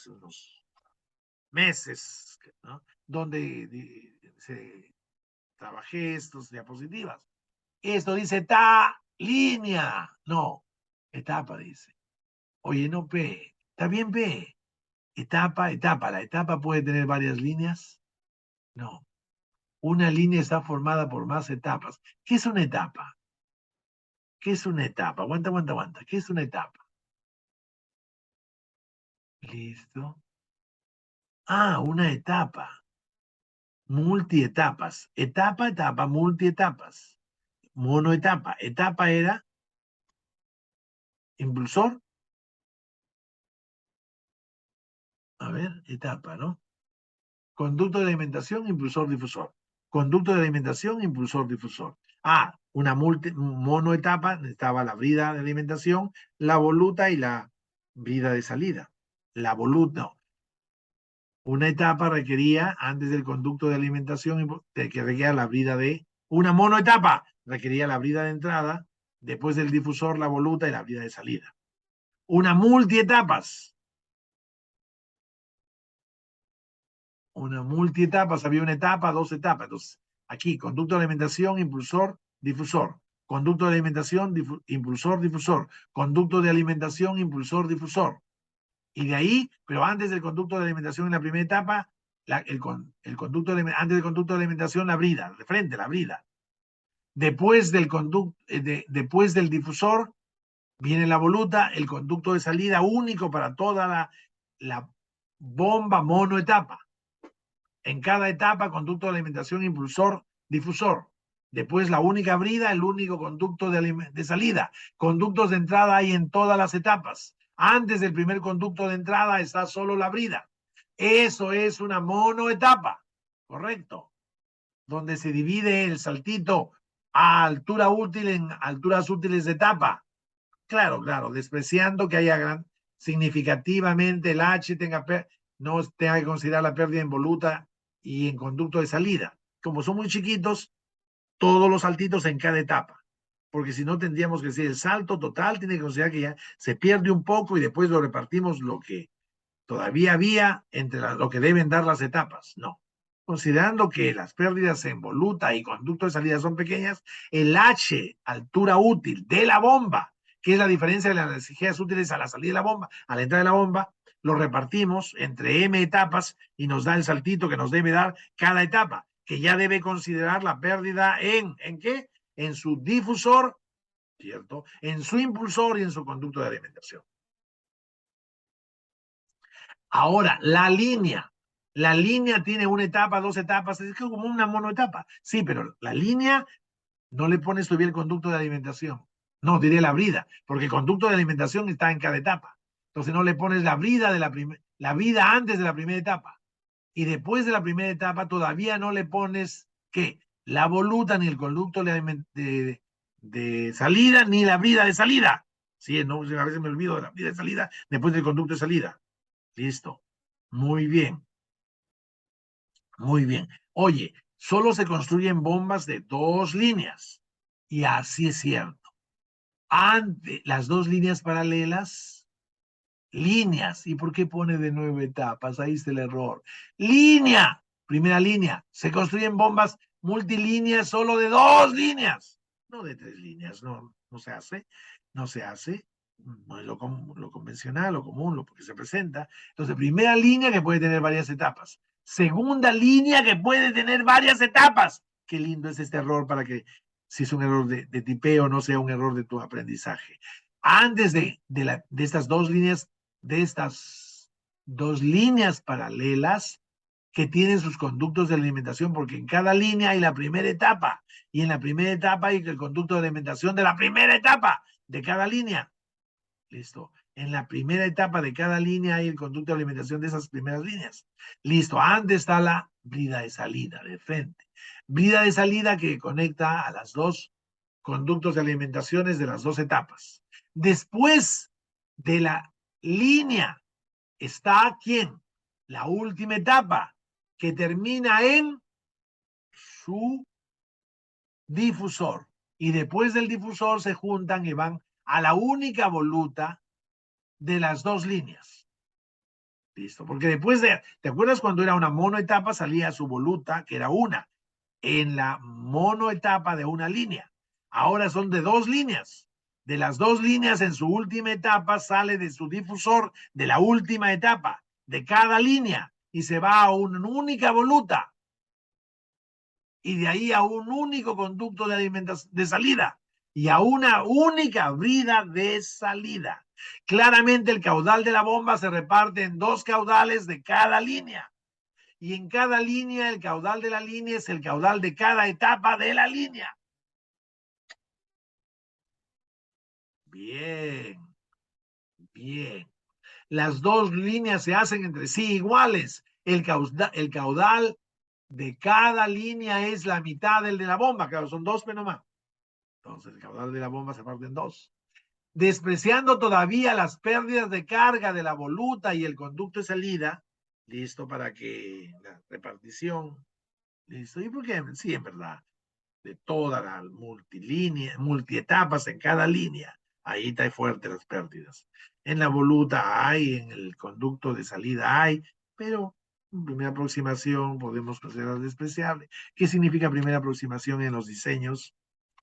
unos meses, ¿no? Donde trabajé estos diapositivas. Esto dice línea. No, etapa dice. Oye, no P. Está bien P. Etapa. ¿La etapa puede tener varias líneas? No. Una línea está formada por más etapas. ¿Qué es una etapa? ¿Qué es una etapa? Aguanta. ¿Qué es una etapa? Listo. Una etapa. Multietapas. Etapa, multietapas. Monoetapa. Etapa era impulsor. A ver, etapa, ¿no? Conducto de alimentación, impulsor, difusor. Conducto de alimentación, impulsor, difusor. Una monoetapa, necesitaba la brida de alimentación, la voluta y la brida de salida. La voluta, no. Una etapa requería, antes del conducto de alimentación, que requería la brida de... Una monoetapa requería la brida de entrada, después del difusor, la voluta y la brida de salida. Una multietapas. Una multietapas, había una etapa, dos etapas. Entonces, aquí, conducto de alimentación, impulsor, difusor. Conducto de alimentación, impulsor, difusor. Conducto de alimentación, impulsor, difusor. Y de ahí, pero antes del conducto de alimentación en la primera etapa, antes del conducto de alimentación, la brida, de frente, la brida. Después después del difusor, viene la voluta, el conducto de salida único para toda la bomba monoetapa. En cada etapa, conducto de alimentación, impulsor, difusor. Después la única brida, el único conducto de salida. Conductos de entrada hay en todas las etapas. Antes del primer conducto de entrada está solo la brida. Eso es una monoetapa, correcto, donde se divide el saltito a altura útil en alturas útiles de etapa. Claro, despreciando que haya significativamente el H no tenga que considerar la pérdida en voluta y en conducto de salida. Como son muy chiquitos, todos los saltitos en cada etapa. Porque si no tendríamos que decir el salto total, tiene que considerar que ya se pierde un poco y después lo repartimos lo que todavía había entre lo que deben dar las etapas. No. Considerando que las pérdidas en voluta y conducto de salida son pequeñas, el H, altura útil de la bomba, que es la diferencia de las energías útiles a la salida de la bomba, a la entrada de la bomba, lo repartimos entre M etapas y nos da el saltito que nos debe dar cada etapa, que ya debe considerar la pérdida ¿en qué? En su difusor, ¿cierto? En su impulsor y en su conducto de alimentación. Ahora, la línea tiene una etapa, dos etapas, es como una monoetapa. Sí, pero la línea no le pones todavía el conducto de alimentación. No, diré la brida, porque el conducto de alimentación está en cada etapa. Entonces no le pones la brida la brida antes de la primera etapa. Y después de la primera etapa todavía no le pones, ¿qué? La voluta ni el conducto de salida ni la brida de salida. Sí, no, a veces me olvido de la brida de salida después del conducto de salida. Listo. Muy bien. Muy bien. Oye, solo se construyen bombas de dos líneas. Y así es cierto. Ante las dos líneas paralelas, líneas. ¿Y por qué pone de 9 etapas? Ahí está el error. Línea. Primera línea. Se construyen bombas multilíneas solo de dos líneas. No de tres líneas. No se hace. No se hace. No es lo convencional, lo común, lo que se presenta. Entonces, primera línea que puede tener varias etapas. Segunda línea que puede tener varias etapas. Qué lindo es este error para que, si es un error de tipeo, no sea un error de tu aprendizaje. Antes de estas dos líneas paralelas que tienen sus conductos de alimentación, porque en cada línea hay la primera etapa, y en la primera etapa hay el conducto de alimentación de la primera etapa de cada línea. Listo. En la primera etapa de cada línea hay el conducto de alimentación de esas primeras líneas. Listo, antes está la brida de salida, de frente. Brida de salida que conecta a las dos conductos de alimentaciones de las dos etapas. Después de la línea está ¿quién? La última etapa, que termina en su difusor. Y después del difusor se juntan y van a la única voluta de las dos líneas. Listo, porque después ¿te acuerdas cuando era una monoetapa? Salía su voluta, que era una, en la monoetapa de una línea. Ahora son de dos líneas. De las dos líneas en su última etapa sale de su difusor de la última etapa de cada línea y se va a una única voluta y de ahí a un único conducto de alimentación de salida y a una única brida de salida. Claramente el caudal de la bomba se reparte en dos caudales de cada línea. Y en cada línea, el caudal de la línea es el caudal de cada etapa de la línea. Bien, bien. Las dos líneas se hacen entre sí iguales. El caudal de cada línea es la mitad del de la bomba. Claro, son dos, pero no más. Entonces, el caudal de la bomba se parte en dos. Despreciando todavía las pérdidas de carga de la voluta y el conducto de salida, listo para que la repartición, listo, y porque sí, en verdad, de todas las multietapas en cada línea, ahí está fuerte las pérdidas. En la voluta hay, en el conducto de salida hay, pero en primera aproximación podemos considerar despreciable. ¿Qué significa primera aproximación en los diseños?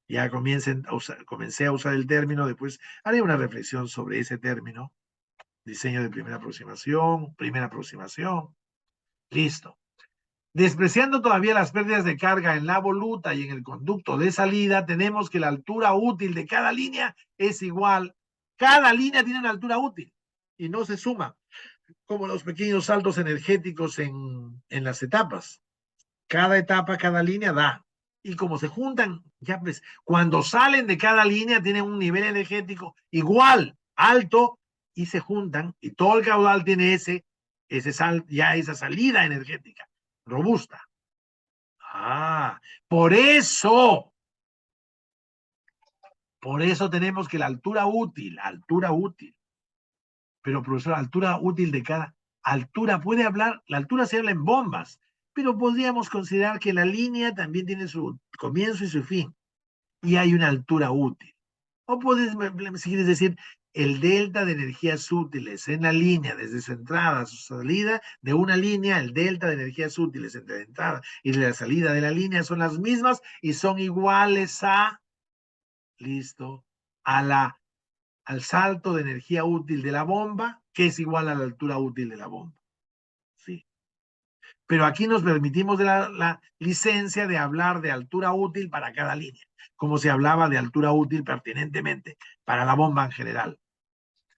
Ya comencé a usar el término, después haré una reflexión sobre ese término. Diseño de primera aproximación, listo. Despreciando todavía las pérdidas de carga en la voluta y en el conducto de salida, tenemos que la altura útil de cada línea es igual. Cada línea tiene una altura útil y no se suma, como los pequeños saltos energéticos en las etapas. Cada etapa, cada línea da. Y como se juntan, ya pues, cuando salen de cada línea tienen un nivel energético igual, alto, y se juntan, y todo el caudal tiene ya esa salida energética robusta. Ah, por eso tenemos que la altura útil, pero profesor, altura útil de cada altura, la altura se habla en bombas, pero podríamos considerar que la línea también tiene su comienzo y su fin, y hay una altura útil. O puedes, si quieres decir, el delta de energías útiles en la línea, desde su entrada a su salida de una línea, el delta de energías útiles entre la entrada y la salida de la línea son las mismas y son iguales listo, al salto de energía útil de la bomba, que es igual a la altura útil de la bomba. Sí. Pero aquí nos permitimos de la licencia de hablar de altura útil para cada línea, como se hablaba de altura útil pertinentemente para la bomba en general.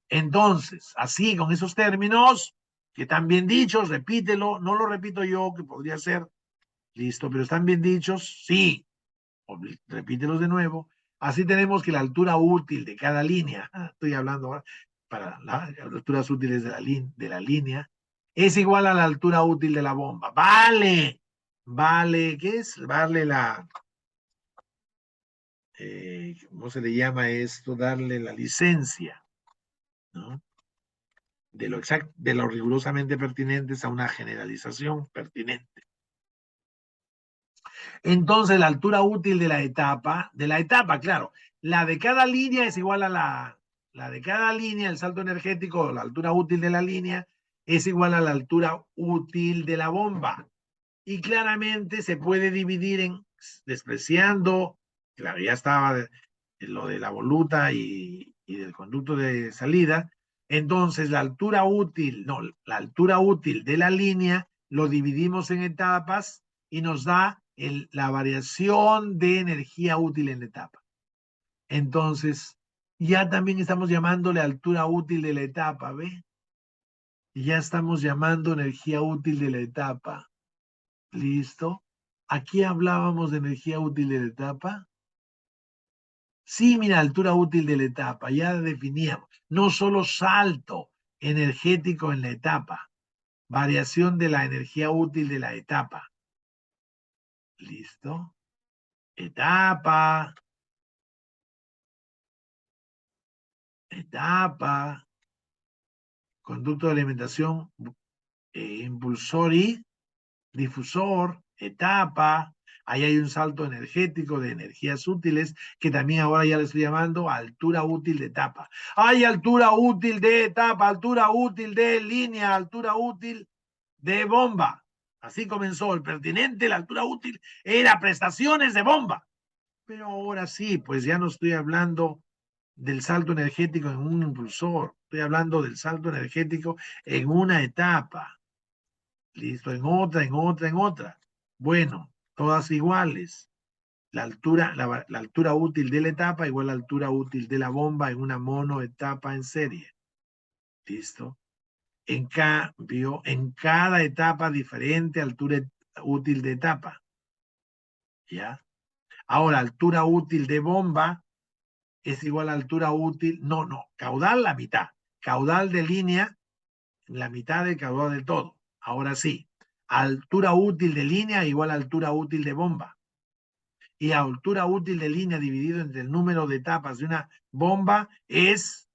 Entonces, así con esos términos que están bien dichos, repítelo, no lo repito yo, que podría ser, listo, pero están bien dichos, sí, repítelos de nuevo. Así tenemos que la altura útil de cada línea, estoy hablando ahora para las alturas útiles de la línea, es igual a la altura útil de la bomba. Vale, ¿qué es? Vale ¿cómo se le llama esto? Darle la licencia, ¿no? De lo rigurosamente pertinentes a una generalización pertinente. Entonces, la altura útil de la etapa, claro, la de cada línea es igual a la de cada línea, el salto energético, la altura útil de la línea, es igual a la altura útil de la bomba. Y claramente se puede dividir despreciando, claro, ya estaba lo de la voluta y del conducto de salida. Entonces, la altura útil de la línea lo dividimos en etapas y nos da la variación de energía útil en la etapa. Entonces, ya también estamos llamándole altura útil de la etapa, ¿ve? Y ya estamos llamando energía útil de la etapa. ¿Listo? Aquí hablábamos de energía útil de la etapa. Sí, mira, altura útil de la etapa, ya definíamos. No solo salto energético en la etapa, variación de la energía útil de la etapa. ¿Listo? Etapa, etapa, conducto de alimentación, impulsor y difusor, etapa. Ahí hay un salto energético de energías útiles que también ahora ya le estoy llamando altura útil de etapa. Hay altura útil de etapa, altura útil de línea, altura útil de bomba. Así comenzó el pertinente, la altura útil era prestaciones de bomba. Pero ahora sí, pues ya no estoy hablando del salto energético en un impulsor, estoy hablando del salto energético en una etapa. Listo, en otra, en otra, en otra. Bueno, todas iguales. La altura útil de la etapa igual a la altura útil de la bomba en una monoetapa en serie. Listo. En cambio, en cada etapa diferente altura útil de etapa. ¿Ya? Ahora, altura útil de bomba es igual a altura útil, no, caudal la mitad. Caudal de línea, la mitad del caudal de todo. Ahora sí, altura útil de línea igual a altura útil de bomba. Y altura útil de línea dividido entre el número de etapas de una bomba es,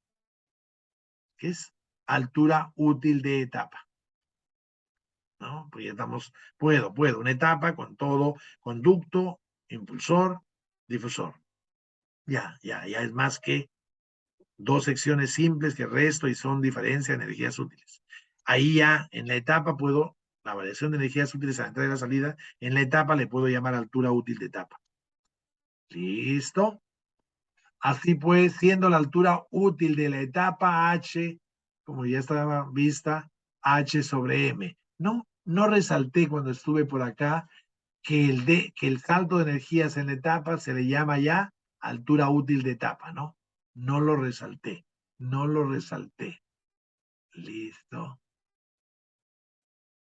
¿qué es? Altura útil de etapa. ¿No? Pues ya estamos, puedo, una etapa con todo, conducto, impulsor, difusor. Ya es más que dos secciones simples que resto y son diferencia de energías útiles. Ahí ya en la etapa puedo, la variación de energías útiles a la entrada y la salida, en la etapa le puedo llamar altura útil de etapa. ¿Listo? Así pues, siendo la altura útil de la etapa H, como ya estaba vista, H sobre M. No resalté cuando estuve por acá que el salto de energías en la etapa se le llama ya altura útil de etapa, ¿no? No lo resalté, no lo resalté. Listo.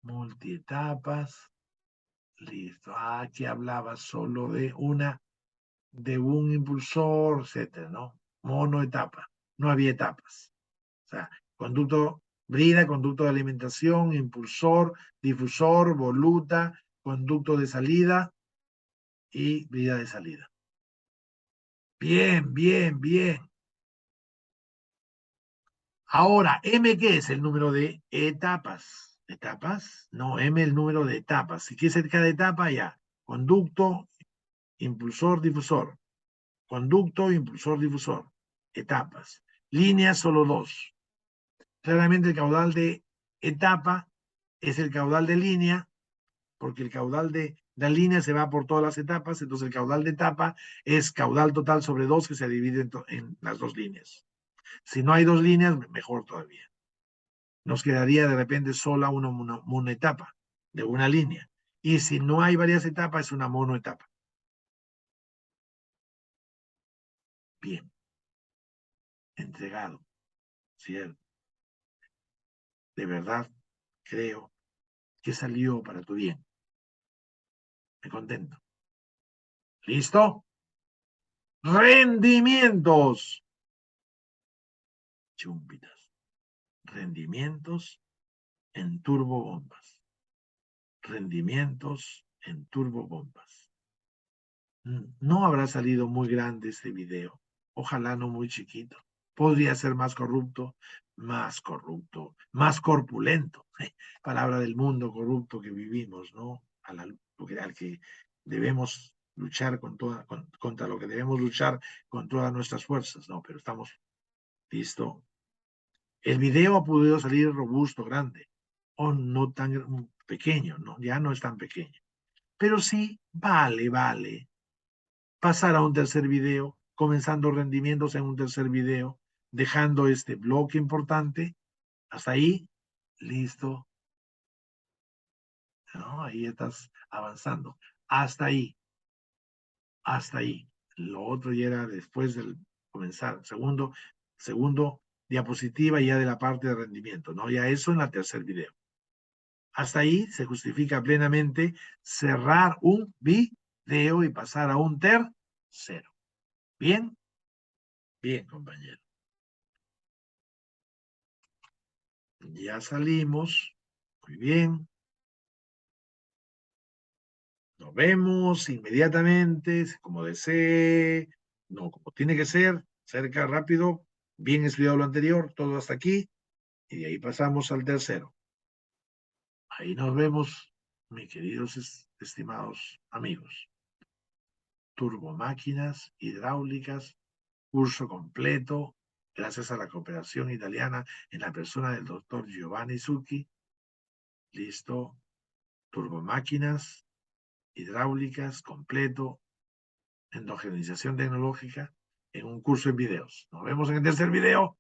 Multietapas. Listo. Aquí hablaba solo de un impulsor, etcétera, ¿no? Monoetapa. No había etapas. O sea, conducto brida, conducto de alimentación, impulsor, difusor, voluta, conducto de salida y brida de salida. Bien, bien, bien. Ahora, M, ¿qué es? El número de etapas. ¿Etapas? No, M el número de etapas. Si quieres ser cada etapa, ya. Conducto, impulsor, difusor. Conducto, impulsor, difusor. Etapas. Líneas, solo dos. Claramente el caudal de etapa es el caudal de línea, porque el caudal de la línea se va por todas las etapas, entonces el caudal de etapa es caudal total sobre 2 que se divide en las dos líneas. Si no hay dos líneas, mejor todavía. Nos quedaría de repente sola una etapa de una línea. Y si no hay varias etapas, es una monoetapa. Bien, entregado, ¿cierto? De verdad, creo que salió para tu bien. Me contento. ¿Listo? Rendimientos. Chumpitas. Rendimientos en turbobombas. Rendimientos en turbobombas. No habrá salido muy grande este video. Ojalá no muy chiquito. Podría ser más corrupto, más corpulento. Palabra del mundo corrupto que vivimos, ¿no? Al que debemos luchar contra lo que debemos luchar con todas nuestras fuerzas, ¿no? Pero estamos listo. El video ha podido salir robusto, grande, o no tan pequeño, ¿no? Ya no es tan pequeño. Pero sí, vale pasar a un tercer video, comenzando rendimientos en un tercer video, dejando este bloque importante. Hasta ahí, listo. ¿No? Ahí estás avanzando. Hasta ahí, hasta ahí. Lo otro ya era después del comenzar. Segundo diapositiva ya de la parte de rendimiento, ¿no? Ya eso en la tercer video. Hasta ahí se justifica plenamente cerrar un video y pasar a un tercero. Bien, Bien, compañero. Ya salimos. Muy bien. Nos vemos inmediatamente, como desee. No, como tiene que ser. Cerca, rápido. Bien estudiado lo anterior. Todo hasta aquí. Y de ahí pasamos al tercero. Ahí nos vemos, mis queridos estimados amigos. Turbomáquinas hidráulicas, curso completo, gracias a la cooperación italiana en la persona del doctor Giovanni Zucchi. Listo. Turbomáquinas hidráulicas completo, endogenización tecnológica en un curso en videos. Nos vemos en el tercer video.